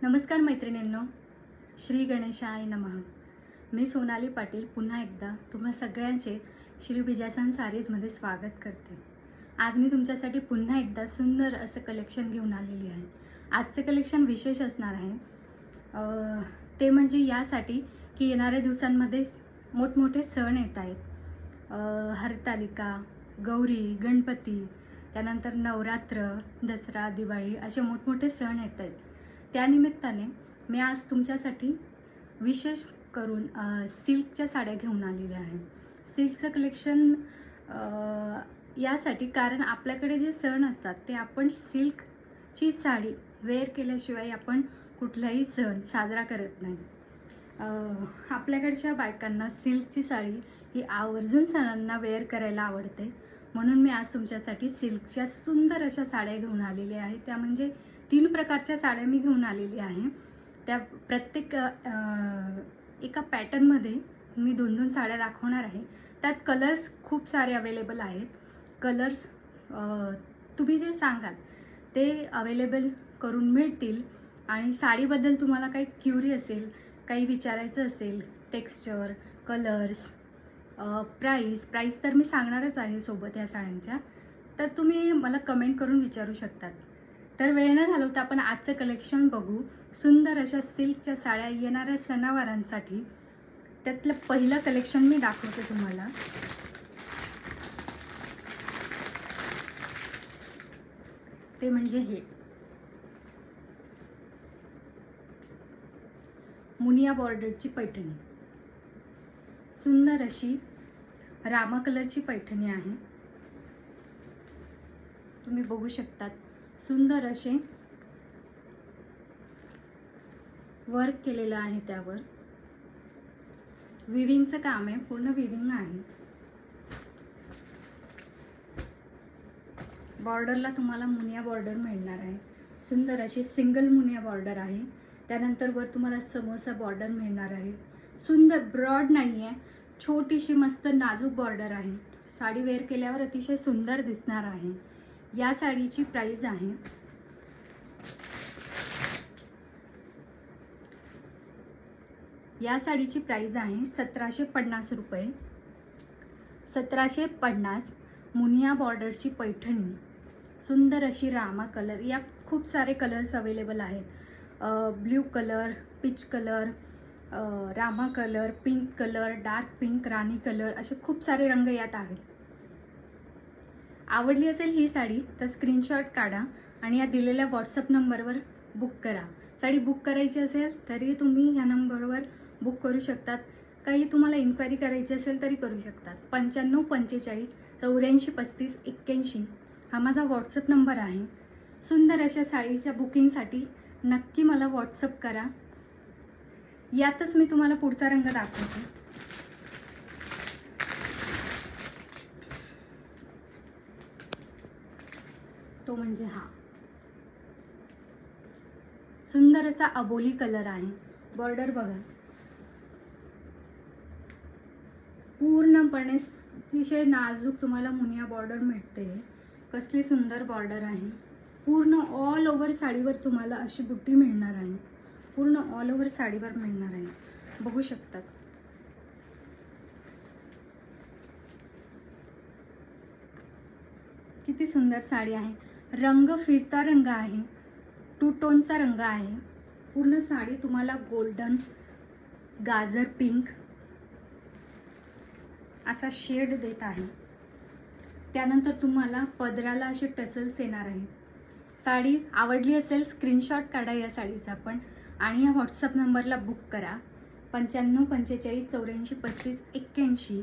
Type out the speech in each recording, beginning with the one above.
नमस्कार मैत्रिणींनो, श्री गणेशाय नमः. मी सोनाली पाटील पुन्हा एकदा तुम्हा सगळ्यांचे श्री बिजासन सारीजमध्ये स्वागत करते. आज मी तुमच्यासाठी पुन्हा एकदा सुंदर असं कलेक्शन घेऊन आलेली आहे. आजचे कलेक्शन विशेष असणार आहे. ते म्हणजे यासाठी की येणाऱ्या दिवसांमध्ये मोठमोठे सण येत आहेत. हरतालिका, गौरी, गणपती, त्यानंतर नवरात्र, दसरा, दिवाळी असे मोठमोठे सण येत आहेत. त्यानिमित्ताने मी आज तुमच्यासाठी विशेष करून सिल्कच्या साड्या घेऊन आलेल्या आहे. सिल्कचं कलेक्शन यासाठी कारण आपल्याकडे जे सण असतात ते आपण सिल्कची साडी वेअर केल्याशिवाय आपण कुठलाही सण साजरा करत नाही. आपल्याकडच्या बायकांना सिल्कची साडी ही आवर्जून सणांना वेअर करायला आवडते. म्हणून मी आज तुमच्यासाठी सिल्कच्या सुंदर अशा साड्या घेऊन आलेल्या आहे. त्या म्हणजे 3 प्रकारच्या साड्या मी घेऊन आलेली आहे. त्या प्रत्येक एका पॅटर्नमध्ये मी 2-2 साड्या दाखवणार आहे. त्यात कलर्स खूप सारे अवेलेबल आहेत. कलर्स तुम्ही जे सांगाल ते अवेलेबल करून मिळतील. आणि साडीबद्दल तुम्हाला काही क्युरी असेल, काही विचारायचं असेल, टेक्स्चर, कलर्स, प्राईस तर मी सांगणारच आहे सोबत या साड्यांच्या, तर तुम्ही मला कमेंट करून विचारू शकतात. तर वेळ न घालवता आपण आजचं कलेक्शन बघू. सुंदर अशा सिल्कच्या साड्या येणाऱ्या सणावारांसाठी. त्यातलं पहिलं कलेक्शन मी दाखवते तुम्हाला. ते म्हणजे हे मुनिया बॉर्डरची पैठणी. सुंदर अशी रामा कलरची पैठणी आहे. तुम्ही बघू शकतात. सुंदर असे वर्क केलेलं आहे. त्यावर विविंगचं काम आहे. पूर्ण विविंग आहे. बॉर्डरला तुम्हाला मुनिया बॉर्डर मिळणार आहे. सुंदर अशी सिंगल मुनिया बॉर्डर आहे. त्यानंतर वर तुम्हाला समोसा बॉर्डर मिळणार आहे. सुंदर, ब्रॉड नाही आहे, छोटीशी मस्त नाजूक बॉर्डर आहे. साडी वेअर केल्यावर अतिशय सुंदर दिसणार आहे. या साडीची प्राइस आहे या साडीची प्राइस आहे 1750 रुपये. 1750. मुनिया बॉर्डरची पैठणी. सुंदर अशी रामा कलर. या खूप सारे कलर्स अवेलेबल आहेत. ब्ल्यू कलर, पीच कलर, रामा colour, pink colour, dark pink, राणी कलर, असे खूप सारे रंग यात आहेत. आवडली असेल ही साडी तर स्क्रीनशॉट काढा आणि या दिलेल्या व्हॉट्सअप नंबरवर बुक करा. साडी बुक करायची असेल तरी तुम्ही ह्या नंबरवर बुक करू शकतात. काही तुम्हाला इन्क्वायरी करायची असेल तरी करू शकतात. 95 45 84 35 81 हा माझा व्हॉट्सअप नंबर आहे. सुंदर अशा साडीच्या बुकिंगसाठी नक्की मला व्हॉट्सअप करा. यातच मी तुम्हाला पुढचा रंग दाखवते. तो म्हणजे हा सुंदर असा अबोली कलर आहे. बॉर्डर बघा. पूर्णपणे अतिशय नाजूक तुम्हाला मुनिया बॉर्डर मिळते. कसली सुंदर बॉर्डर आहे. पूर्ण ऑल ओव्हर साडीवर तुम्हाला अशी बुट्टी मिळणार आहे. पूर्ण ऑल ओव्हर साडीवर मिळणार आहे. बघू शकतात. किती सुंदर साडी आहे. रंग फिरता रंग आहे. 2 टोनचा रंग आहे. पूर्ण साडी तुम्हाला गोल्डन, गाजर पिंक असा शेड देत आहे. त्यानंतर तुम्हाला पदराला असे टसल्स येणार आहेत. साडी आवडली असेल स्क्रीनशॉट काढा या साडीचा पण आणि या व्हॉट्सअप नंबरला बुक करा. 95 45 84 35 81.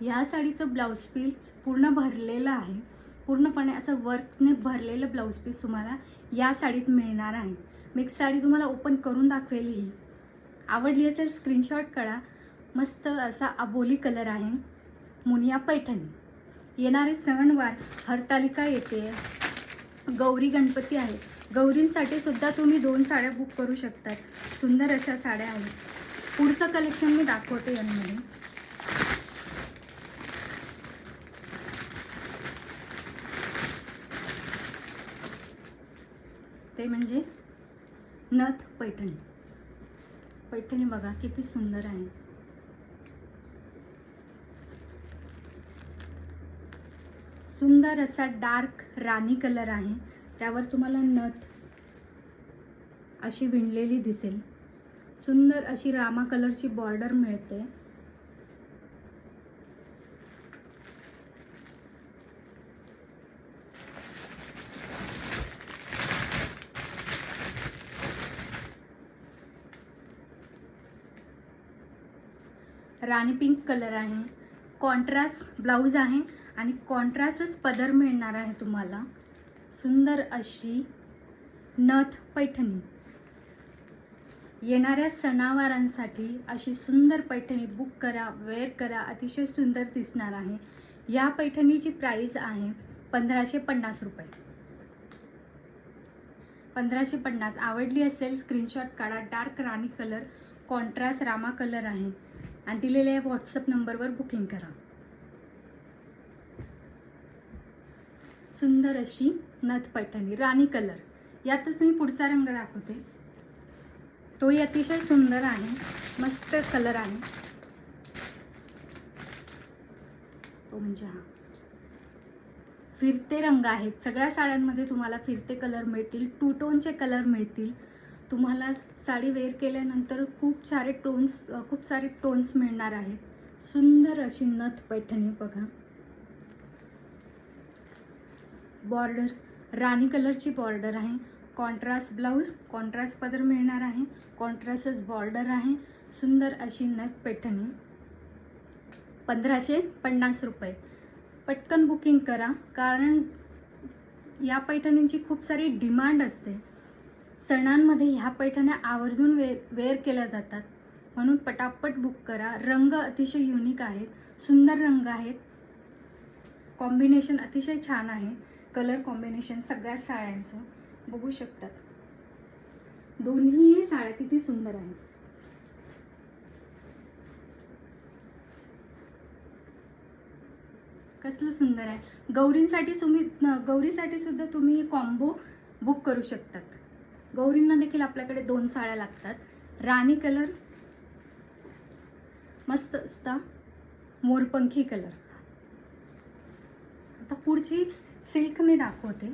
ह्या साडीचं ब्लाऊज पीस पूर्ण भरलेलं आहे. पूर्णपणे असं वर्कने भरलेलं ब्लाऊज पीस तुम्हाला या साडीत मिळणार आहे. मिक्स साडी तुम्हाला ओपन करून दाखवेल ही. आवडली असेल स्क्रीनशॉट काढा. मस्त असा अबोली कलर आहे. मुनिया पैठणी. येणारे सणवार, हरतालिका येते, गौरी गणपती आहे. गौरींसाठी सुद्धा तुम्ही 2 साड्या बुक करू शकतात. सुंदर अशा साड्या आहेत. पुढचं कलेक्शन मी दाखवते यांमध्ये. ते म्हणजे नथ पैठणी. पैठणी बघा किती सुंदर आहे. सुंदर असा डार्क राणी कलर आहे. त्यावर तुम्हाला नथ अशी विणलेली दिसेल. सुंदर अशी रामा कलरची बॉर्डर मिळते. राणी पिंक कलर आहे. कॉन्ट्रास्ट ब्लाऊज आहे आणि कॉन्ट्रास्टच पदर मिळणार आहे तुम्हाला. सुंदर अशी नथ पैठणी. येणाऱ्या सणावारांसाठी अशी सुंदर पैठणी बुक करा, वेअर करा. अतिशय सुंदर दिसणार आहे. या पैठणीची प्राइस आहे 1550 रुपये. 1550. आवडली असेल स्क्रीनशॉट काढा. डार्क राणी कलर, कॉन्ट्रास्ट रामा कलर आहे आणि दिलेल्या व्हॉट्सअप नंबरवर बुकिंग करा. सुंदर अशी नथ पैठणी राणी कलर. यातच मी पुढचा रंग दाखवते. तोही अतिशय सुंदर आहे. मस्त कलर आहे. तो म्हणजे हा फिरते रंग आहेत. सगळ्या साड्यांमध्ये तुम्हाला फिरते कलर मिळतील. 2 टोनचे कलर मिळतील. तुम्हाला साडी वेअर केल्यानंतर खूप सारे टोन्स मिळणार आहेत. सुंदर अशी नथ पैठणी बघा. बॉर्डर राणी कलरची बॉर्डर आहे. कॉन्ट्रास्ट ब्लाऊज, कॉन्ट्रास्ट पदर मिळणार आहे. कॉन्ट्रास्टच बॉर्डर आहे. सुंदर अशी नथ पैठणी 1550 रुपये. पटकन बुकिंग करा कारण या पैठणींची खूप सारी डिमांड असते. सणांमध्ये ह्या पैठण्या आवर्जून वेअर केल्या जातात. म्हणून पटापट बुक करा. रंग अतिशय युनिक आहेत. सुंदर रंग आहेत. कॉम्बिनेशन अतिशय छान आहे. कलर कॉम्बिनेशन सगळ्या साड्यांचं बघू शकतात. दोन्ही साड्या किती सुंदर आहेत. कसलं सुंदर आहे. गौरीसाठी सुद्धा तुम्ही कॉम्बो बुक करू शकतात. गौरींना देखील आपल्याकडे 2 साड्या लागतात. राणी कलर मस्त असता. मोरपंखी कलर. आता पुढची सिल्क मी दाखवते.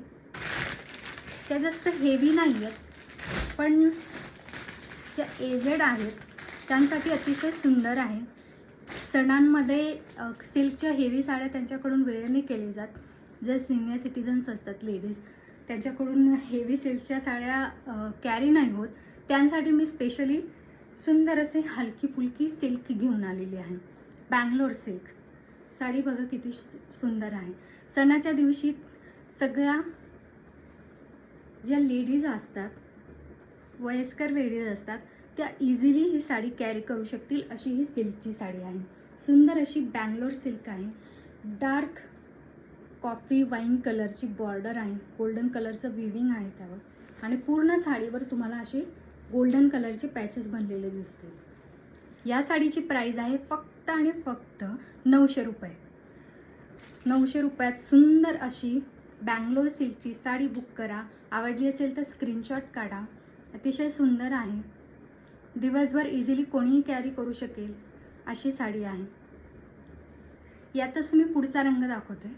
त्या जास्त हेवी नाही आहेत पण ज्या एजेड आहेत त्यांसाठी अतिशय सुंदर आहे. सणांमध्ये सिल्कच्या हेवी साड्या त्यांच्याकडून वेअरने केले जात. जे सिनियर सिटीजन्स असतात लेडीज त्यांच्याकडून हेवी सिल्कच्या साड्या कॅरी नाही होत. त्यांसाठी मी स्पेशली सुंदर असे हलकी फुलकी सिल्क घेऊन आलेली आहे. बँगलोर सिल्क साडी बघा किती सुंदर आहे. सणाच्या दिवशी सगळ्या ज्या लेडीज असतात, वयस्कर लेडीज असतात, त्या इझिली ही साडी कॅरी करू शकतील अशी ही सिल्कची साडी आहे. सुंदर अशी बँगलोर सिल्क आहे. डार्क कॉफी वाईन कलरची बॉर्डर आहे. गोल्डन कलरचं विविंग आहे त्यावर आणि पूर्ण साडीवर तुम्हाला असे गोल्डन कलरचे पॅचेस बनलेले दिसतील. या साडीची प्राइस आहे फक्त आणि फक्त 900 रुपये. 900 रुपयात सुंदर अशी बँगलोर सिल्कची साडी बुक करा. आवडली असेल तर स्क्रीनशॉट काढा. अतिशय सुंदर आहे. दिवसभर इझिली कोणीही कॅरी करू शकेल अशी साडी आहे. यातच मी पुढचा रंग दाखवते.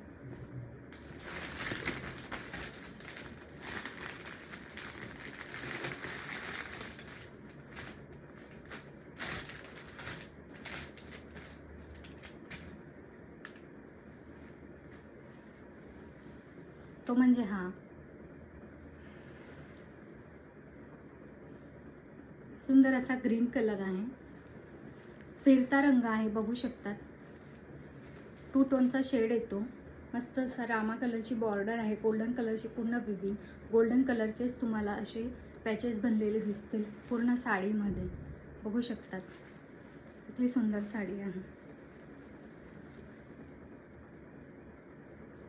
तो म्हणजे हा सुंदर असा ग्रीन कलर आहे. फिरता रंग आहे बघू शकतात. 2 टोनचा शेड येतो. मस्त असा रामा कलरची बॉर्डर आहे. गोल्डन कलरची पूर्ण विविंग. गोल्डन कलरचेच तुम्हाला असे पॅचेस बनलेले दिसतील पूर्ण साडीमध्ये बघू शकतात. कसली सुंदर साडी आहे.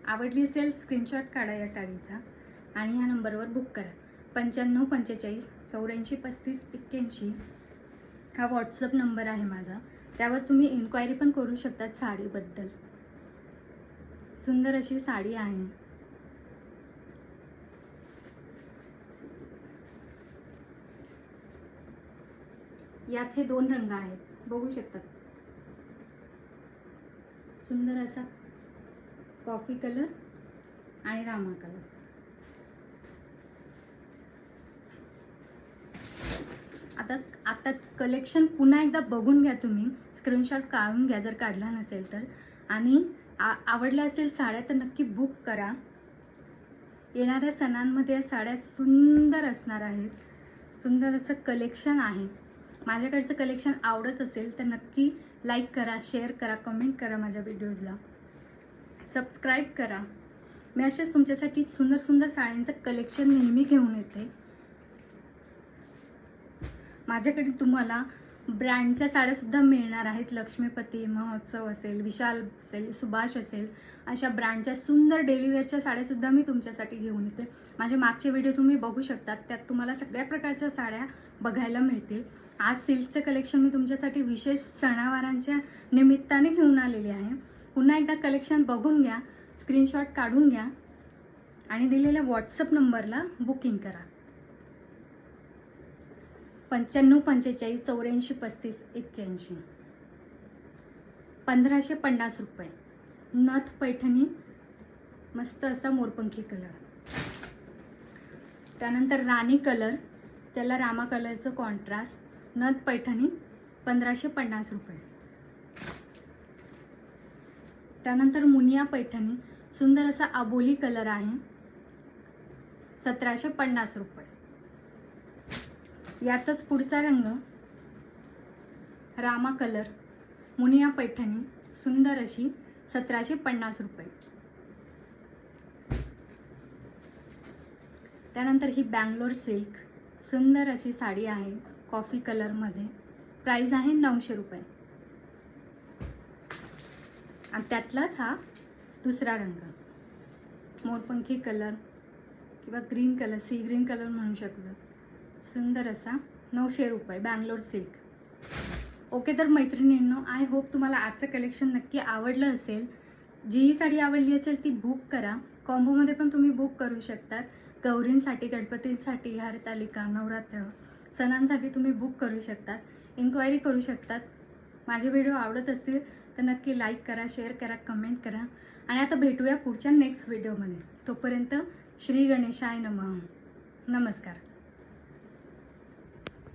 आवडली असेल स्क्रीनशॉट काढा या साडीचा आणि ह्या नंबरवर बुक करा. 9545 84 35 81 हा व्हॉट्सअप नंबर आहे माझा. त्यावर तुम्ही इन्क्वायरी पण करू शकतात साडीबद्दल. सुंदर अशी साडी आहे. यात हे 2 रंग आहेत, बघू शकतात. सुंदर असा कॉफी कलर आणि रामा कलर. आता कलेक्शन पुन्हा एकदा बघून घ्या तुम्ही, स्क्रीनशॉट काढून घ्या जर काढला नसेल तर. आणि आवडल्या असेल साड्या तर नक्की बुक करा. येणाऱ्या सणांमध्ये साड्या सुंदर असणार आहेत. सुंदर असं कलेक्शन आहे. माझ्याकडचं कलेक्शन आवडत असेल तर नक्की लाईक करा, शेअर करा, कमेंट करा, माझ्या व्हिडिओजला सबस्क्राईब करा. मी असेच तुमच्यासाठी सुंदर सुंदर साड्यांचं कलेक्शन नेहमी घेऊन येते. माझ्याकडे तुम्हाला ब्रँडच्या साड्यासुद्धा मिळणार आहेत. लक्ष्मीपती, महोत्सव असेल, विशाल असेल, सुभाष असेल, अशा ब्रँडच्या सुंदर डेलीवेअरच्या साड्यासुद्धा मी तुमच्यासाठी घेऊन येते. माझे मागचे व्हिडिओ तुम्ही बघू शकतात, त्यात तुम्हाला सगळ्या प्रकारच्या साड्या बघायला मिळतील. आज सिल्कचं कलेक्शन मी तुमच्यासाठी विशेष सणावारांच्या निमित्ताने घेऊन आलेले आहे. पुन्हा एकदा कलेक्शन बघून घ्या, स्क्रीनशॉट काढून घ्या आणि दिलेल्या व्हॉट्सअप नंबरला बुकिंग करा. 95 45 84 35 81. 1550 रुपये. नथ पैठणी, मस्त असा मोरपंखी कलर. त्यानंतर राणी कलर, त्याला रामा कलरचं कॉन्ट्रास्ट. नथ पैठणी 1550 रुपये. त्यानंतर मुनिया पैठणी, सुंदर असा आबोली कलर आहे, 1750 रुपये. यातच पुढचा रंग रामा कलर, मुनिया पैठणी, सुंदर अशी 1750 रुपये. त्यानंतर ही बँगलोर सिल्क, सुंदर अशी साडी आहे कॉफी कलरमध्ये. प्राइस आहे 900 रुपये. आणि त्यातलाच हा दुसरा रंग, मोरपंखी कलर किंवा green colour, sea green colour म्हणू शकतो. सुंदर असा 900 रुपये, बँगलोर सिल्क. ओके, तर मैत्रिणींनो, आय होप तुम्हाला आजचं कलेक्शन नक्की आवडलं असेल. जी साडी आवडली असेल ती बुक करा. कॉम्बोमध्ये पण तुम्ही बुक करू शकतात. गौरींसाठी, गणपतींसाठी, हरतालिका, नवरात्र, सणांसाठी तुम्ही बुक करू शकतात. इन्क्वायरी करू शकतात. माझे व्हिडिओ आवडत असतील तर नक्की लाईक करा, शेअर करा, कमेंट करा. आणि आता भेटूया पुढच्या नेक्स्ट व्हिडिओमध्ये. तोपर्यंत श्री गणेशाय नमः. नमस्कार.